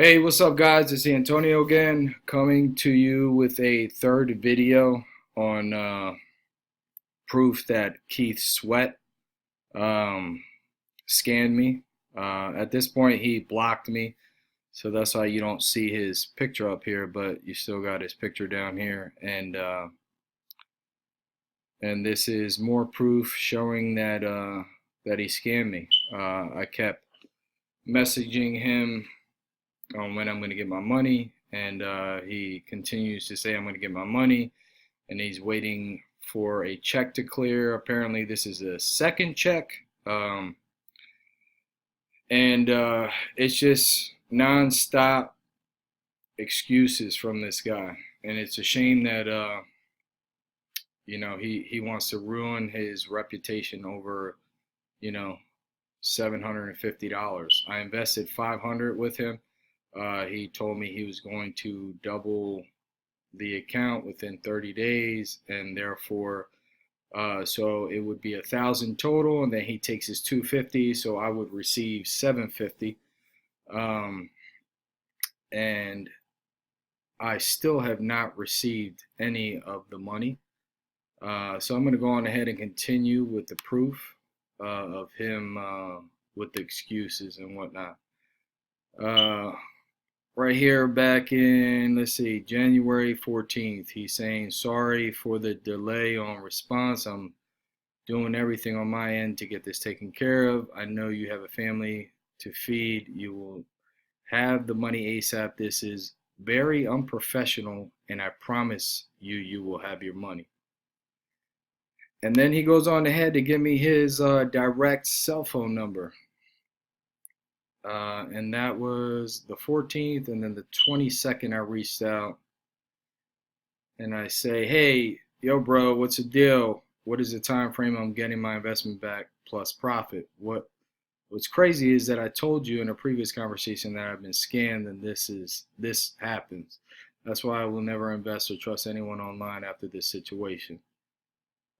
Hey, what's up, guys? It's Antonio again, coming to you with a third video on proof that Keith Sweatte um, scanned me. At this point, he blocked me, so that's why you don't see his picture up here, but you still got his picture down here. And this is more proof showing that he scammed me. I kept messaging him on when I'm going to get my money, and he continues to say I'm going to get my money, and he's waiting for a check to clear. Apparently, this is a second check, and it's just nonstop excuses from this guy, and it's a shame that he wants to ruin his reputation over $750. I invested 500 with him. He told me he was going to double the account within 30 days, and therefore, so it would be 1,000 total, and then he takes his 250, so I would receive 750, and I still have not received any of the money. So I'm going to go on ahead and continue with the proof of him with the excuses and whatnot. Right here back in, let's see, January 14th, he's saying, sorry for the delay on response. I'm doing everything on my end to get this taken care of. I know you have a family to feed. You will have the money ASAP. This is very unprofessional, and I promise you will have your money. And then he goes on ahead to give me his direct cell phone number. And that was the 14th, and then the 22nd I reached out and I say, hey, yo bro, what's the deal? What is the time frame I'm getting my investment back plus profit? What's crazy is that I told you in a previous conversation that I've been scammed, and this happens. That's why I will never invest or trust anyone online after this situation.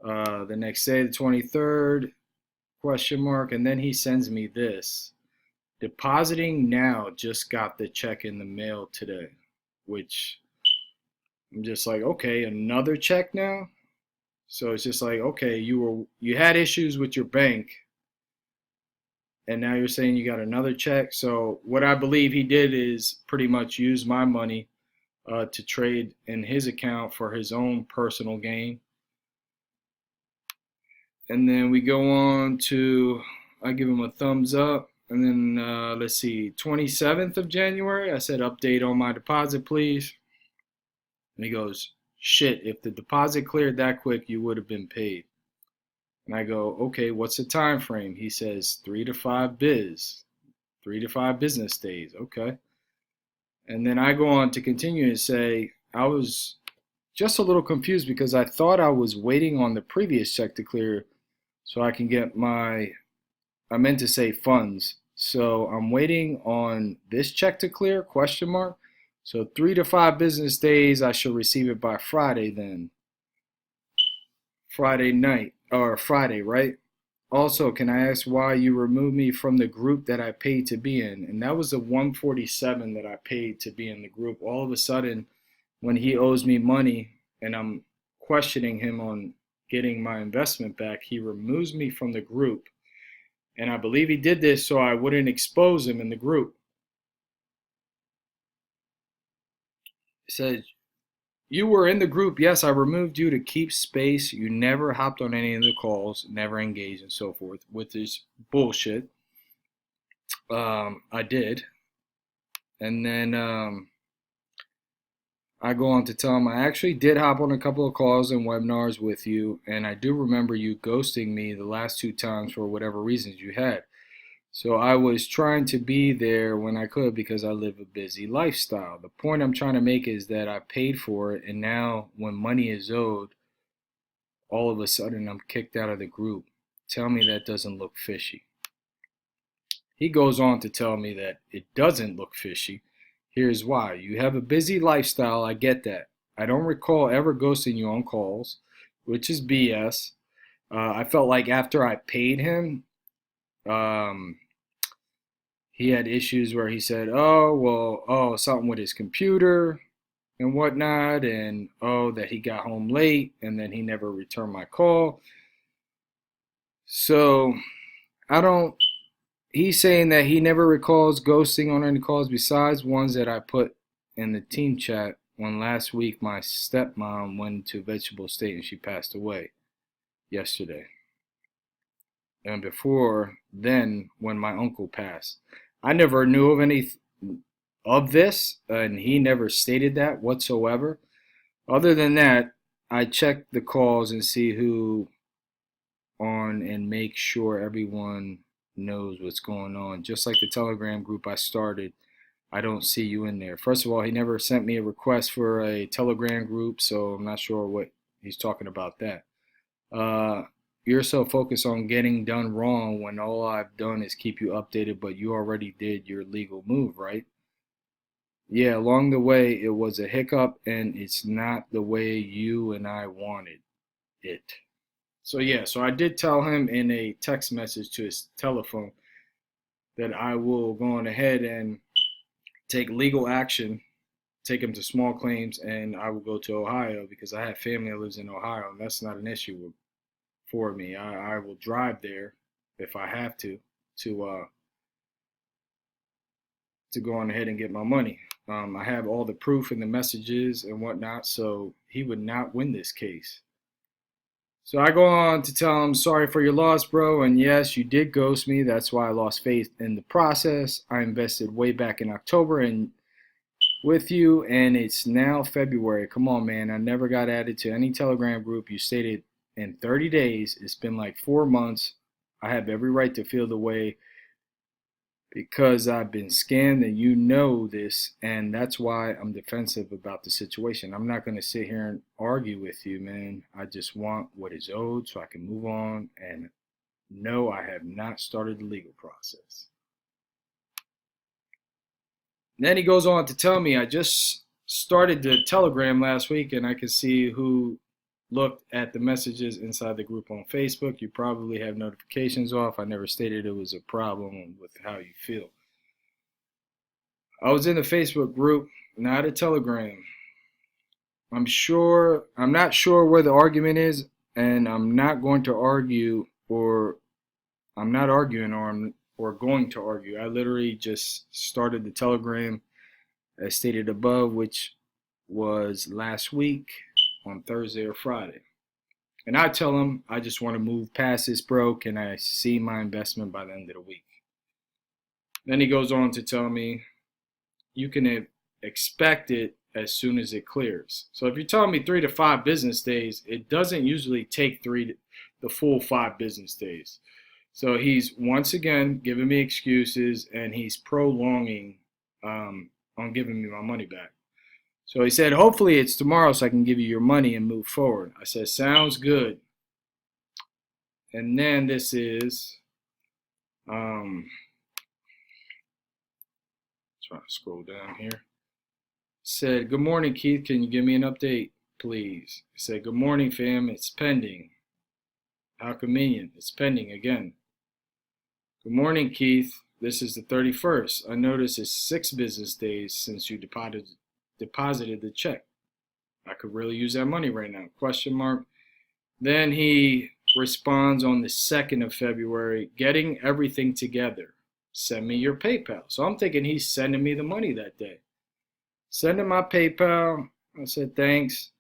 The next day, the 23rd, question mark, and then he sends me this. Depositing now, just got the check in the mail today, which I'm just like, okay, another check now? So it's just like, okay, you had issues with your bank, and now you're saying you got another check. So what I believe he did is pretty much use my money to trade in his account for his own personal gain. And then we go on to, I give him a thumbs up. And then let's see, 27th of January, I said, update on my deposit, please. And he goes, shit, if the deposit cleared that quick, you would have been paid. And I go, okay, what's the time frame? He says 3 to 5 business days. Okay. And then I go on to continue and say, I was just a little confused because I thought I was waiting on the previous check to clear so I can get I meant to say funds. So I'm waiting on this check to clear, question mark. So 3 to 5 business days, I should receive it by Friday then. Friday night, or Friday, right? Also, can I ask why you removed me from the group that I paid to be in? And that was the 147 that I paid to be in the group. All of a sudden, when he owes me money and I'm questioning him on getting my investment back, he removes me from the group. And I believe he did this so I wouldn't expose him in the group. He said, you were in the group. Yes, I removed you to keep space. You never hopped on any of the calls, never engaged, and so forth with this bullshit. I did. And then I go on to tell him I actually did hop on a couple of calls and webinars with you, and I do remember you ghosting me the last 2 times for whatever reasons you had. So I was trying to be there when I could because I live a busy lifestyle. The point I'm trying to make is that I paid for it, and now when money is owed, all of a sudden I'm kicked out of the group. Tell me that doesn't look fishy. He goes on to tell me that it doesn't look fishy. Here's why. You have a busy lifestyle, I get that. I don't recall ever ghosting you on calls, which is BS. I felt like after I paid him, he had issues where he said, oh, well, oh, something with his computer and whatnot, and oh, that he got home late and then he never returned my call. So I don't, he's saying that he never recalls ghosting on any calls besides ones that I put in the team chat when last week my stepmom went into vegetable state and she passed away yesterday. And before then, when my uncle passed, I never knew of any of this, and he never stated that whatsoever. Other than that, I check the calls and see who on and make sure everyone knows what's going on. Just like the Telegram group I started, I don't see you in there. First of all, he never sent me a request for a Telegram group, so I'm not sure what he's talking about that. Uh, you're so focused on getting done wrong when all I've done is keep you updated, but you already did your legal move, right? Yeah, along the way, it was a hiccup, and it's not the way you and I wanted it. So, yeah, so I did tell him in a text message to his telephone that I will go on ahead and take legal action, take him to small claims, and I will go to Ohio because I have family that lives in Ohio, and that's not an issue for me. I will drive there if I have to to go on ahead and get my money. I have all the proof and the messages and whatnot, so he would not win this case. So I go on to tell him, sorry for your loss, bro. And yes, you did ghost me. That's why I lost faith in the process. I invested way back in October and with you, and it's now February. Come on, man. I never got added to any Telegram group. You stated in 30 days. It's been like 4 months. I have every right to feel the way because I've been scammed and you know this, and that's why I'm defensive about the situation. I'm not going to sit here and argue with you, man. I just want what is owed so I can move on, and no, I have not started the legal process. And then he goes on to tell me I just started the Telegram last week and I could see who looked at the messages inside the group on Facebook. You probably have notifications off. I never stated it was a problem with how you feel. I was in the Facebook group, not a Telegram. I'm not sure where the argument is, and I'm not going to argue, or I'm not arguing, or going to argue. I literally just started the Telegram as stated above, which was last week on Thursday or Friday. And I tell him I just want to move past this, bro. Can I see my investment by the end of the week? Then he goes on to tell me you can expect it as soon as it clears. So if you're telling me 3 to 5 business days, it doesn't usually take the full 5 business days. So he's once again giving me excuses and he's prolonging on giving me my money back. So he said, hopefully it's tomorrow so I can give you your money and move forward. I said, sounds good. And then this is, trying to scroll down here. Said, good morning, Keith. Can you give me an update, please? I said, good morning, fam. It's pending. How convenient. It's pending again. Good morning, Keith. This is the 31st. I noticed it's 6 business days since you deposited the check. I could really use that money right now. Question mark. Then he responds on the 2nd of February, getting everything together. Send me your PayPal. So I'm thinking he's sending me the money that day. Send him my PayPal. I said, thanks.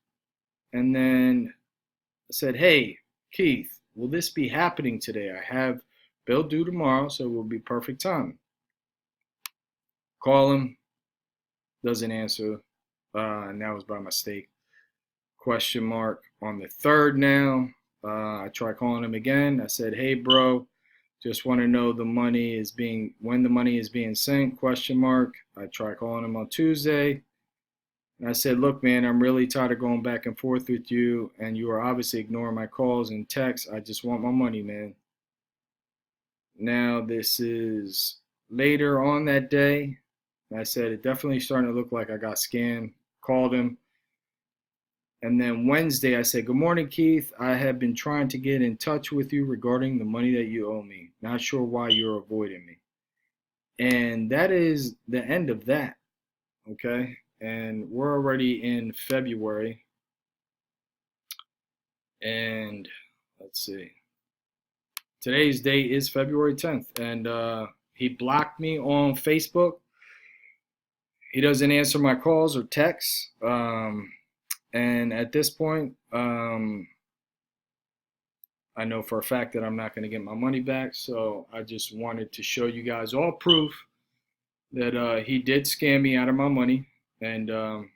And then I said, hey, Keith, will this be happening today? I have bill due tomorrow, so it will be perfect time. Call him. Doesn't answer. And that was by mistake. Question mark on the 3rd now. I tried calling him again. I said, hey, bro, just want to know when the money is being sent, question mark. I tried calling him on Tuesday. And I said, look, man, I'm really tired of going back and forth with you, and you are obviously ignoring my calls and texts. I just want my money, man. Now, this is later on that day. I said, it definitely starting to look like I got scammed. Called him. And then Wednesday, I said, good morning, Keith. I have been trying to get in touch with you regarding the money that you owe me. Not sure why you're avoiding me. And that is the end of that. Okay. And we're already in February. And let's see. Today's date is February 10th. And he blocked me on Facebook. He doesn't answer my calls or texts. And at this point, I know for a fact that I'm not going to get my money back. So I just wanted to show you guys all proof that he did scam me out of my money. And to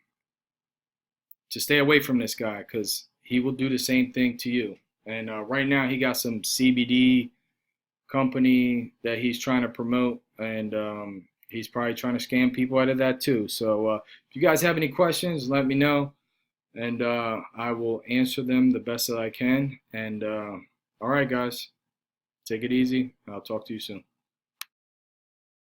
stay away from this guy, because he will do the same thing to you. And right now, he got some CBD company that he's trying to promote. And he's probably trying to scam people out of that too. So if you guys have any questions, let me know. And I will answer them the best that I can. And all right, guys, take it easy. I'll talk to you soon.